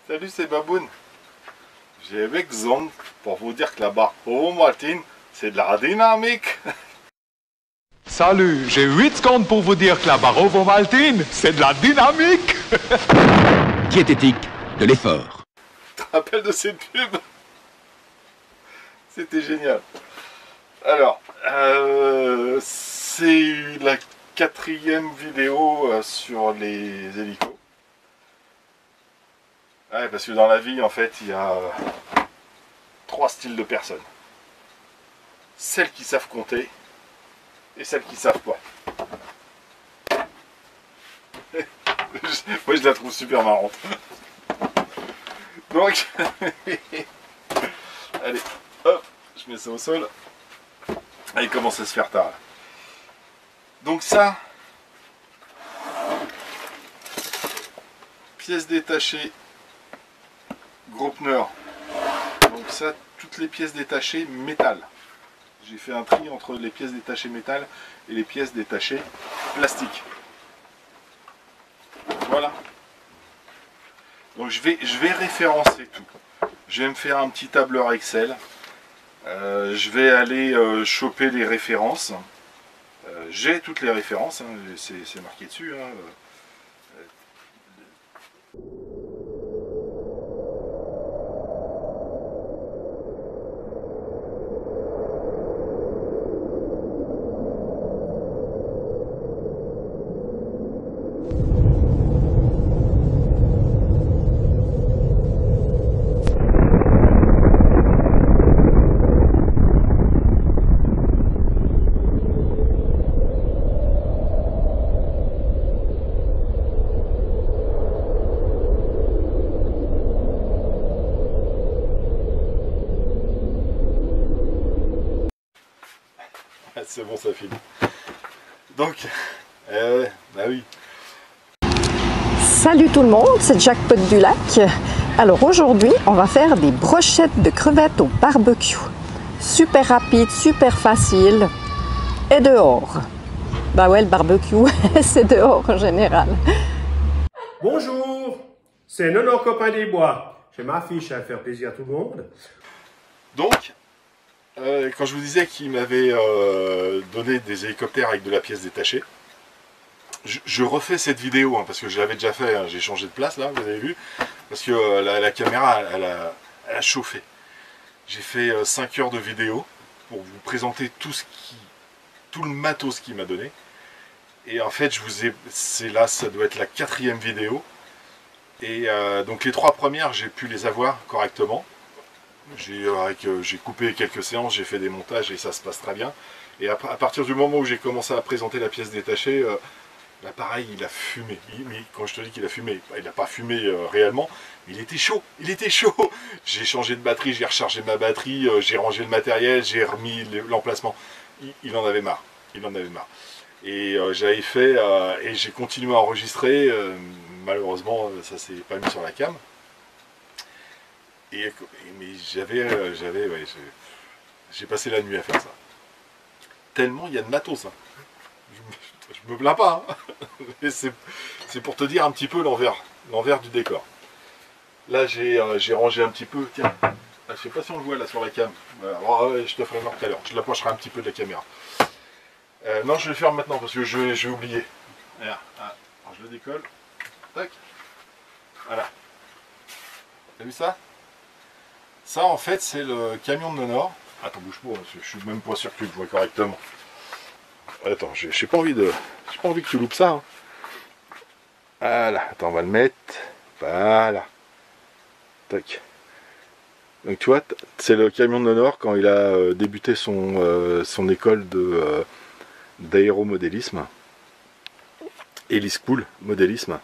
Salut, c'est Baboun. J'ai avec Zong pour vous dire que là-bas, au Martin, c'est de la dynamique. Salut, j'ai 8 secondes pour vous dire que la Barrovo Maltine, c'est de la dynamique. Diététique de l'effort. Tu te rappelles de ces pubs? C'était génial. Alors, c'est la 4e vidéo sur les hélicos. Ouais, parce que dans la vie, en fait, il y a 3 styles de personnes. Celles qui savent compter et celles qui savent pas. Moi, je la trouve super marrante. Donc, allez, hop, je mets ça au sol. Ah, il commence à se faire tard. Là. Donc ça, pièces détachées, gros pneu. Donc ça, toutes les pièces détachées métal. J'ai fait un tri entre les pièces détachées métal et les pièces détachées plastique. Voilà. Donc je vais référencer tout. Je vais me faire un petit tableur Excel. Je vais aller choper les références. J'ai toutes les références, hein, c'est marqué dessus. Hein. C'est bon, ça file. Donc, bah oui. Salut tout le monde, c'est Jackpot du Lac. Alors aujourd'hui, on va faire des brochettes de crevettes au barbecue. Super rapide, super facile et dehors. Bah ouais, le barbecue, c'est dehors en général. Bonjour, c'est Nono Copain des Bois. Je m'affiche à faire plaisir à tout le monde. Donc, quand je vous disais qu'il m'avait donné des hélicoptères avec de la pièce détachée, je refais cette vidéo, hein, parce que je l'avais déjà fait, hein, j'ai changé de place là, vous avez vu, parce que la caméra, elle a chauffé. J'ai fait 5 heures de vidéo pour vous présenter tout le matos qu'il m'a donné. Et en fait, c'est là, ça doit être la 4e vidéo. Et donc les 3 premières, j'ai pu les avoir correctement. J'ai coupé quelques séances, j'ai fait des montages et ça se passe très bien. Et à partir du moment où j'ai commencé à présenter la pièce détachée, là pareil, il a fumé. Mais quand je te dis qu'il a fumé, il n'a pas fumé réellement, mais il était chaud, J'ai changé de batterie, j'ai rechargé ma batterie, j'ai rangé le matériel, j'ai remis l'emplacement. Il en avait marre, Et j'avais fait, et j'ai continué à enregistrer, malheureusement ça s'est pas mis sur la cam. Mais j'ai passé la nuit à faire ça. Tellement il y a de matos. Hein. Je me plains pas. Hein. C'est pour te dire un petit peu l'envers du décor. Là j'ai rangé un petit peu. Tiens, je sais pas si on le voit là sur la cam. Alors, je te ferai voir tout à l'heure. Je l'approcherai un petit peu de la caméra. Non, je vais le faire maintenant parce que je vais oublier. Alors, je le décolle. Tac. Voilà. T'as vu ça? Ça, en fait, c'est le camion de Nonor. Attends, bouge pas, je suis même pas sûr que tu le vois correctement. Attends, j'ai pas envie que tu loupes ça. Hein. Voilà, attends, on va le mettre. Voilà. Tac. Donc, tu vois, c'est le camion de Nonor quand il a débuté son école d'aéromodélisme. Hélischool modélisme.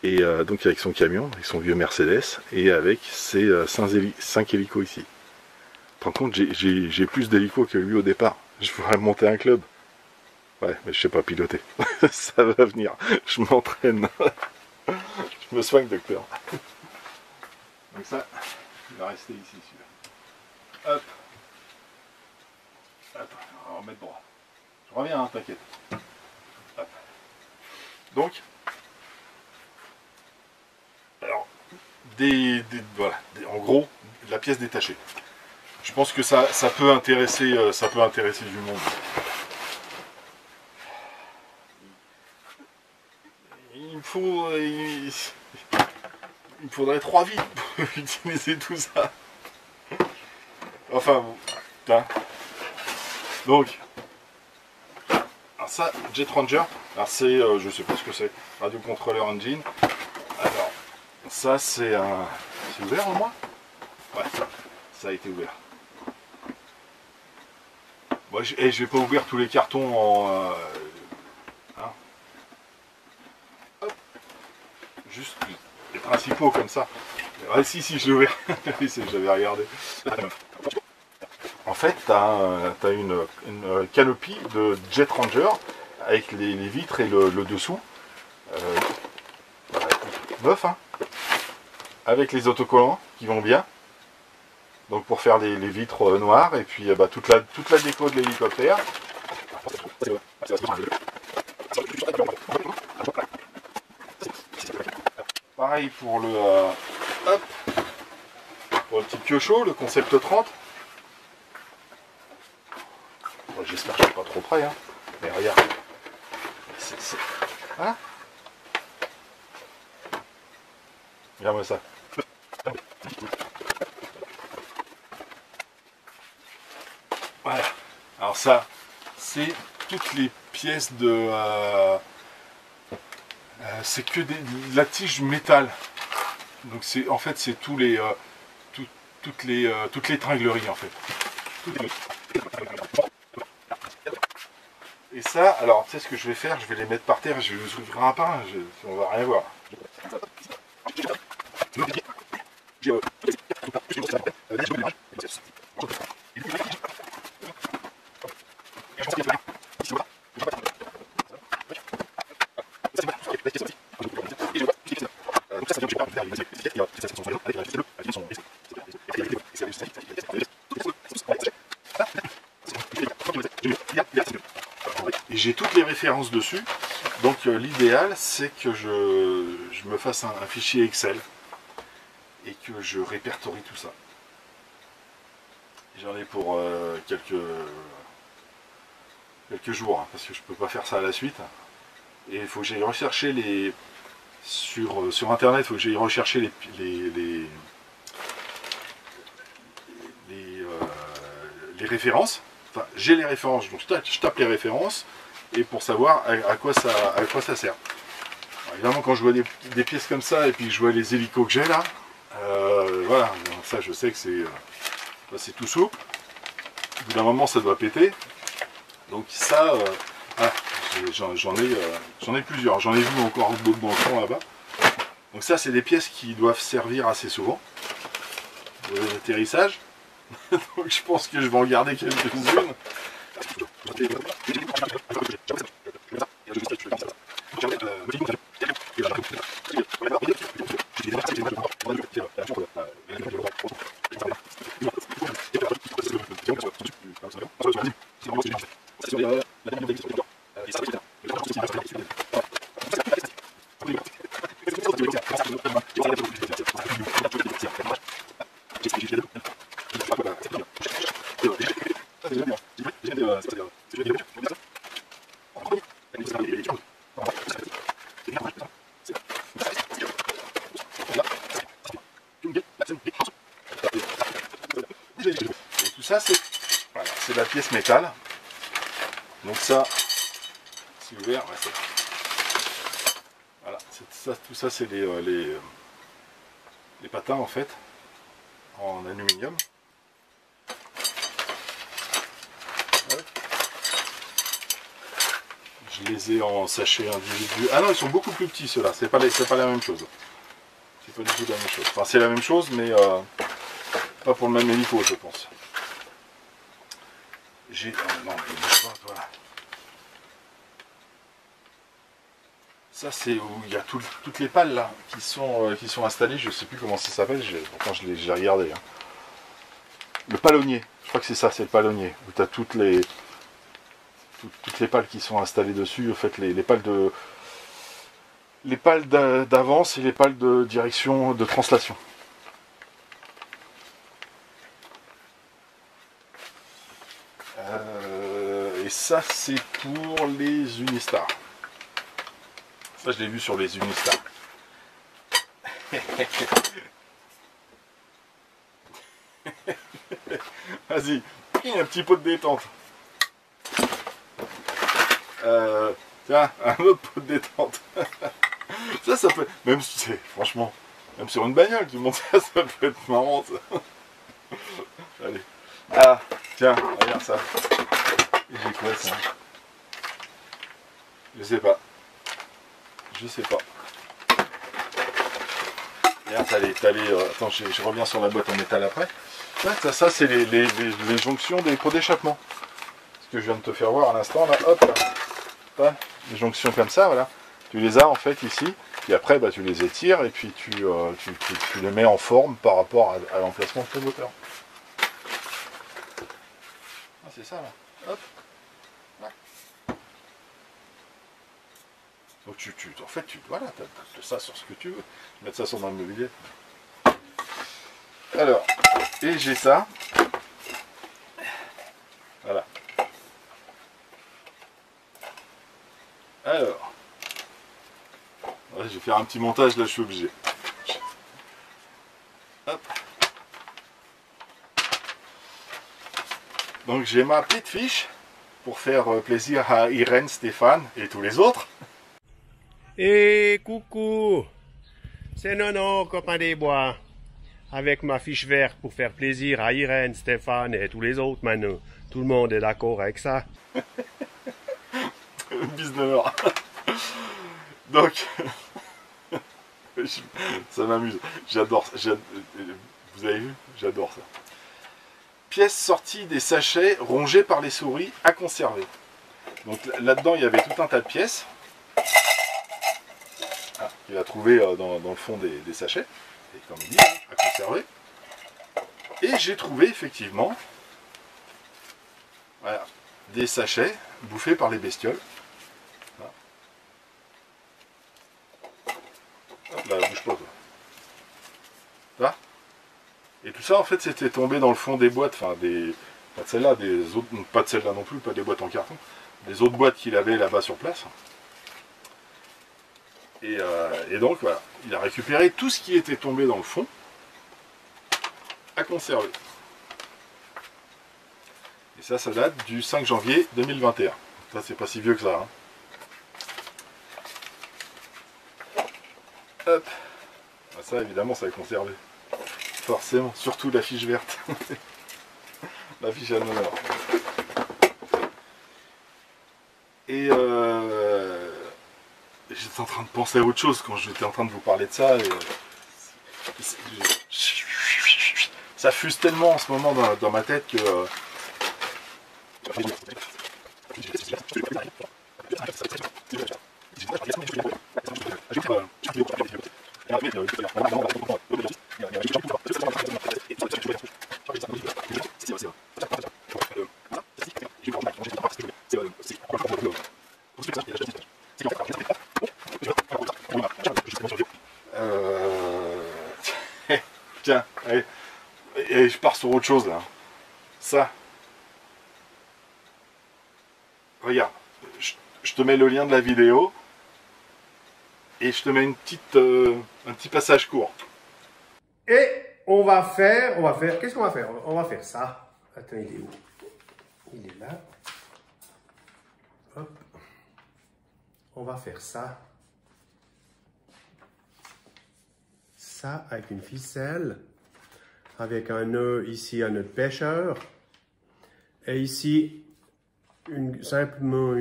Et donc avec son camion, avec son vieux Mercedes, et avec ses 5 hélicos ici. Par contre, j'ai plus d'hélicos que lui au départ. Je voudrais monter un club. Ouais, mais je sais pas piloter. Ça va venir. Je m'entraîne. Je me soigne, docteur. Donc ça, il va rester ici, celui-là. Hop. Attends, on va remettre droit. Je reviens, hein, t'inquiète. Hop. Donc, voilà, en gros, la pièce détachée. Je pense que ça peut intéresser du monde. Il me faudrait 3 vies pour utiliser tout ça. Enfin bon, putain. Donc, alors ça, Jet Ranger, alors c'est, je sais pas ce que c'est, Radio Controller Engine. Alors, ça c'est un... C'est ouvert au moins? Ouais, ça a été ouvert. Moi, je vais pas ouvrir tous les cartons en... hein. Hop. Juste les principaux comme ça. Ouais, si, je l'ai ouvert. J'avais regardé. En fait, tu as une canopie de Jet Ranger avec les vitres et le dessous. Voilà, neuf, hein, avec les autocollants qui vont bien. Donc pour faire les vitres noires et puis bah, toute la déco de l'hélicoptère. Pareil pour le hop, pour le petit piochot, le concept 30. Bon, j'espère que je suis pas trop près, hein. Mais regarde. Hein? Regarde-moi ça. Voilà. Alors ça, c'est toutes les pièces de... c'est que de la tige métal. Donc c'est en fait c'est tous les toutes les tringleries en fait. Et ça, alors tu sais ce que je vais faire, je vais les mettre par terre, je vais les ouvrir un par un, on va rien voir. Et j'ai toutes les références dessus, donc l'idéal c'est que je me fasse un fichier Excel et que je répertorie tout ça. J'en ai pour quelques jours, hein, parce que je peux pas faire ça à la suite. Et il faut que j'aille rechercher les... Sur internet, il faut que j'aille rechercher les références. Enfin, j'ai les références, donc je tape les références, et pour savoir à quoi ça sert. Alors, évidemment, quand je vois des pièces comme ça, et puis je vois les hélicos que j'ai là, voilà, donc ça je sais que c'est tout souple. Au bout d'un moment, ça doit péter. Donc ça, j'en ai plusieurs. J'en ai vu encore d'autres dans le fond là-bas. Donc ça, c'est des pièces qui doivent servir assez souvent pour les atterrissages. Donc je pense que je vais en garder quelques-unes. Et tout ça, c'est voilà, la pièce métal. Donc ça, c'est ouvert. Ouais, voilà, tout ça, c'est les patins en fait, en aluminium. Ouais. Je les ai en sachet individuel. Ah non, ils sont beaucoup plus petits ceux-là. C'est pas la même chose. C'est pas du tout la même chose. Enfin, c'est la même chose, mais pas pour le même hélico, je pense. J'ai... non, voilà. Ça, c'est où il y a toutes les pales là qui sont installées. Je sais plus comment ça s'appelle. Pourtant, j'ai regardé. Hein. Le palonnier. Je crois que c'est ça, c'est le palonnier. Où tu as toutes les pales qui sont installées dessus. En fait, les pales de... les pales d'avance et les pales de direction de translation. Et ça c'est pour les Unistar. Ça je l'ai vu sur les Unistar. Vas-y, un petit pot de détente. Tiens, un autre pot de détente. Ça peut, même si c'est, franchement, même sur une bagnole, tu montes ça, ça peut être marrant ça. Allez. Ah, tiens, regarde ça. J'ai quoi ça? Je sais pas. Je sais pas. Regarde, t'as les attends, je reviens sur la boîte en métal après. Ouais, ça c'est les jonctions des pots d'échappement. Ce que je viens de te faire voir à l'instant, là, hop, là. Les jonctions comme ça, voilà. Tu les as en fait ici, puis après bah, tu les étires et puis tu les mets en forme par rapport à l'emplacement de ton moteur. Ah, c'est ça là. Hop. Là. Donc en fait, voilà, tu as ça sur ce que tu veux. Mettre ça sur dans le mobilier. Alors, et j'ai ça. Voilà. Alors. Ouais, je vais faire un petit montage, là je suis obligé. Hop. Donc j'ai ma petite fiche pour faire plaisir à Irène, Stéphane et tous les autres. Et coucou, c'est Nono, copain des bois, avec ma fiche verte pour faire plaisir à Irène, Stéphane et tous les autres maintenant. Tout le monde est d'accord avec ça? Business. Donc, ça m'amuse. J'adore ça. Vous avez vu? J'adore ça. Pièces sorties des sachets rongés par les souris à conserver. Donc là-dedans, il y avait tout un tas de pièces. Qu'il a trouvé dans le fond des sachets. Et comme il dit, à conserver. Et j'ai trouvé effectivement voilà, des sachets bouffés par les bestioles. Hop là, bouge pas toi. Là. Et tout ça en fait c'était tombé dans le fond des boîtes, enfin des. Pas de celle-là, des autres. Pas de celle-là non plus, pas des boîtes en carton. Des autres boîtes qu'il avait là-bas sur place. Et donc voilà, il a récupéré tout ce qui était tombé dans le fond à conserver. Et ça date du 5 janvier 2021. Ça c'est pas si vieux que ça. Hein. Hop. Ah, ça évidemment ça est conservé. Forcément, surtout la fiche verte. La fiche à l'honneur. Et j'étais en train de penser à autre chose quand j'étais en train de vous parler de ça. Et, ça fuse tellement en ce moment dans ma tête que... Tiens, allez. Et je pars sur autre chose là. Ça. Regarde, je te mets le lien de la vidéo et je te mets un petit passage court. Et on va faire, qu'est-ce qu'on va faire? On va faire ça. Attends, il est où? Il est là. Hop. On va faire ça. Ça avec une ficelle. Avec un nœud ici, un nœud de pêcheur. Et ici, simplement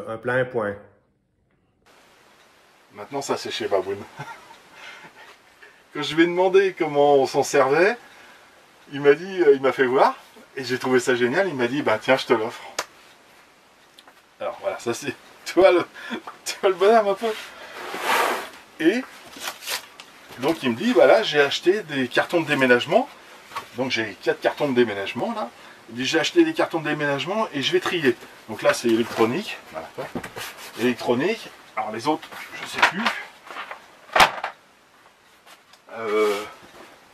un plein point. Maintenant, ça c'est chez Baboune. Quand je lui ai demandé comment on s'en servait, il m'a dit, il m'a fait voir, et j'ai trouvé ça génial. Il m'a dit, bah tiens, je te l'offre. Alors voilà, ça c'est, tu vois le bonhomme un peu. Et donc il me dit, voilà, j'ai acheté des cartons de déménagement. Donc j'ai 4 cartons de déménagement là. Il dit, j'ai acheté des cartons de déménagement et je vais trier. Donc là c'est électronique. Voilà. Électronique. Alors les autres, je sais plus.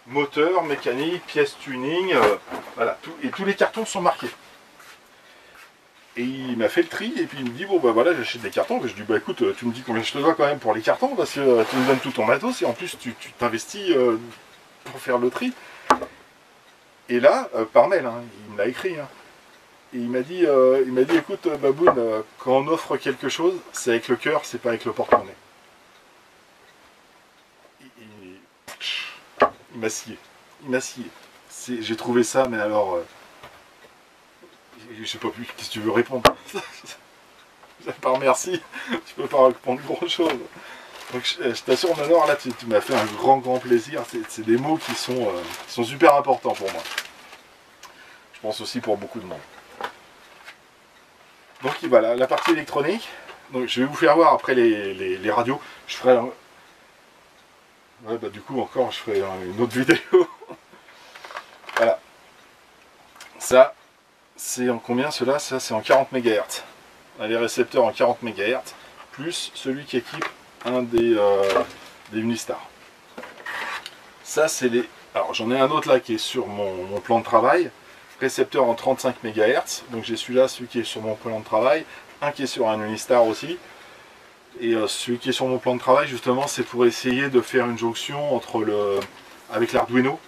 moteur, mécanique, pièces tuning, voilà, et tous les cartons sont marqués. Et il m'a fait le tri, et puis il me dit, bon bah voilà, j'achète des cartons. Je lui dis, bah écoute, tu me dis combien je te dois quand même pour les cartons, parce que tu me donnes tout ton matos, et en plus tu t'investis pour faire le tri. Et là, par mail, hein, il me l'a écrit, hein, et il m'a dit, écoute Baboun, quand on offre quelque chose, c'est avec le cœur, c'est pas avec le porte-monnaie. Il m'a scié, j'ai trouvé ça, mais alors... je sais pas plus, qu'est-ce que tu veux répondre? Par merci, tu peux pas répondre grand chose. Donc je t'assure, Nonor, là tu m'as fait un grand plaisir. C'est des mots qui sont super importants pour moi. Je pense aussi pour beaucoup de monde. Donc voilà, la partie électronique. Donc je vais vous faire voir après les radios. Je ferai ouais, bah du coup encore je ferai une autre vidéo. Voilà. Ça, c'est en combien cela? Ça c'est en 40 MHz. Les récepteurs en 40 MHz, plus celui qui équipe un des Unistar. Ça c'est les... Alors j'en ai un autre là qui est sur mon plan de travail. Récepteur en 35 MHz. Donc j'ai celui-là, celui qui est sur mon plan de travail. Un qui est sur un Unistar aussi. Et celui qui est sur mon plan de travail justement, c'est pour essayer de faire une jonction entre avec l'Arduino,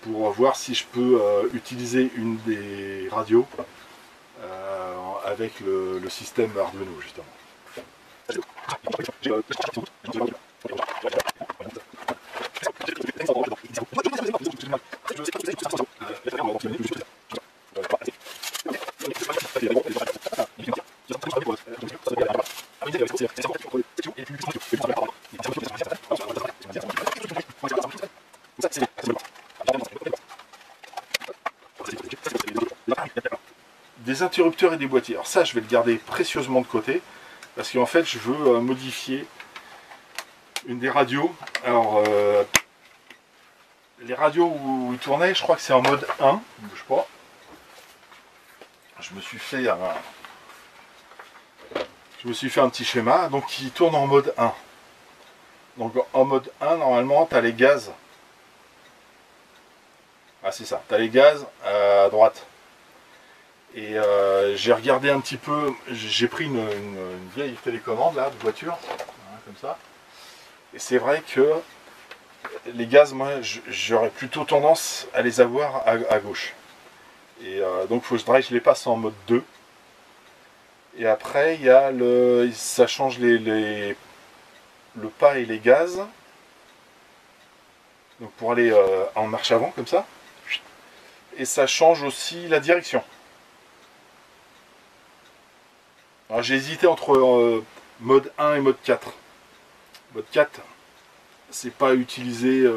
pour voir si je peux utiliser une des radios avec le système Arduino justement. Des interrupteurs et des boîtiers. Alors ça, je vais le garder précieusement de côté, parce qu'en fait, je veux modifier une des radios. Alors, les radios où il tournait, je crois que c'est en mode 1, bouge pas. Je me suis fait un petit schéma, donc il tourne en mode 1. Donc en mode 1, normalement, tu as les gaz. Ah c'est ça, tu as les gaz à droite. Et j'ai regardé un petit peu, j'ai pris une vieille télécommande là, de voiture, hein, comme ça. Et c'est vrai que les gaz, moi, j'aurais plutôt tendance à les avoir à gauche. Et donc il faudrait que je les passe en mode 2. Et après, il y a ça change le pas et les gaz. Donc pour aller en marche avant, comme ça. Et ça change aussi la direction. Alors j'ai hésité entre mode 1 et mode 4. Mode 4, c'est pas utilisé,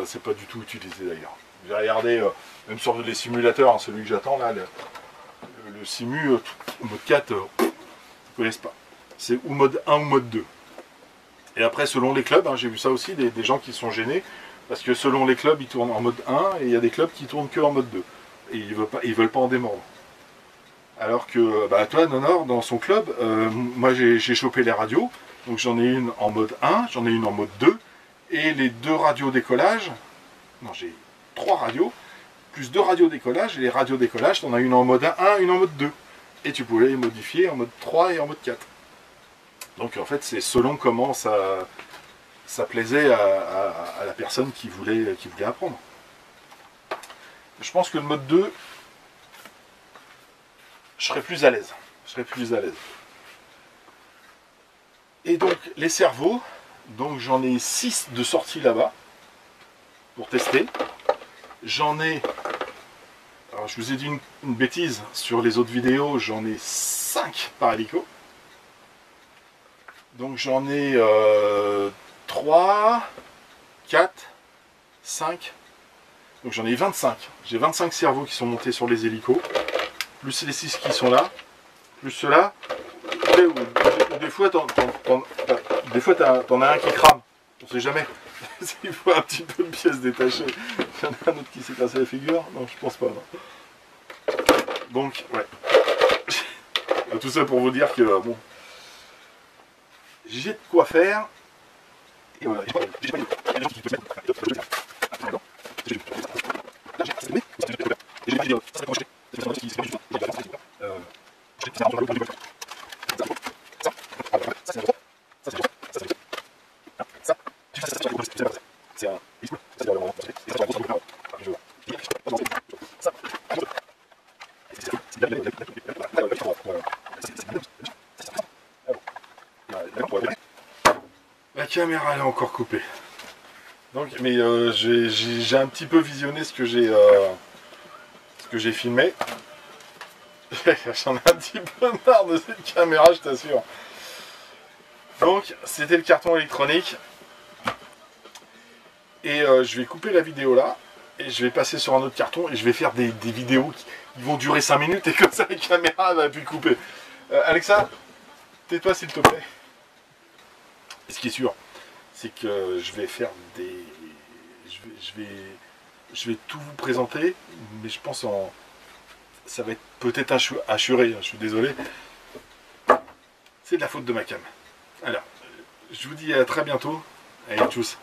c'est pas du tout utilisé d'ailleurs. J'ai regardé, même sur les simulateurs, hein, celui que j'attends là, le simu, mode 4, ils ne connaissent pas. C'est ou mode 1 ou mode 2. Et après, selon les clubs, hein, j'ai vu ça aussi, des gens qui sont gênés, parce que selon les clubs, ils tournent en mode 1, et il y a des clubs qui tournent que en mode 2. Et ils veulent pas en démordre. Alors que, bah, toi, Nonor, dans son club, moi j'ai chopé les radios, donc j'en ai une en mode 1, j'en ai une en mode 2, et les deux radios décollage, non, j'ai 3 radios, plus 2 radios décollage, et les radios décollage, t'en as une en mode 1, une en mode 2. Et tu pouvais les modifier en mode 3 et en mode 4. Donc en fait, c'est selon comment ça plaisait à la personne qui voulait apprendre. Je pense que le mode 2, je serais plus à l'aise. Et donc les cerveaux, donc j'en ai 6 de sortie là-bas pour tester. J'en ai, alors je vous ai dit une bêtise sur les autres vidéos, j'en ai 5 par hélico. Donc j'en ai 3, 4, 5. Donc j'en ai 25. J'ai 25 cerveaux qui sont montés sur les hélicos. Plus les 6 qui sont là. Plus ceux-là. Des fois t'en as un qui crame. On sait jamais. Il faut un petit peu de pièces détachées. Il y en a un autre qui s'est cassé la figure. Non, je pense pas. Non. Donc, ouais. Tout ça pour vous dire que, bon, j'ai de quoi faire. Et voilà. La caméra elle est encore coupée. Donc, mais j'ai un petit peu visionné ce que j'ai filmé. J'en ai un petit peu marre de cette caméra, je t'assure. Donc, c'était le carton électronique. Et je vais couper la vidéo là. Et je vais passer sur un autre carton. Et je vais faire des vidéos qui vont durer 5 minutes. Et comme ça, la caméra va plus couper. Alexa, tais-toi s'il te plaît. Et ce qui est sûr, c'est que je vais faire des... Je vais tout vous présenter. Mais je pense en... Ça va être peut-être assuré, je suis désolé. C'est de la faute de ma cam. Alors, je vous dis à très bientôt. Allez, tchuss.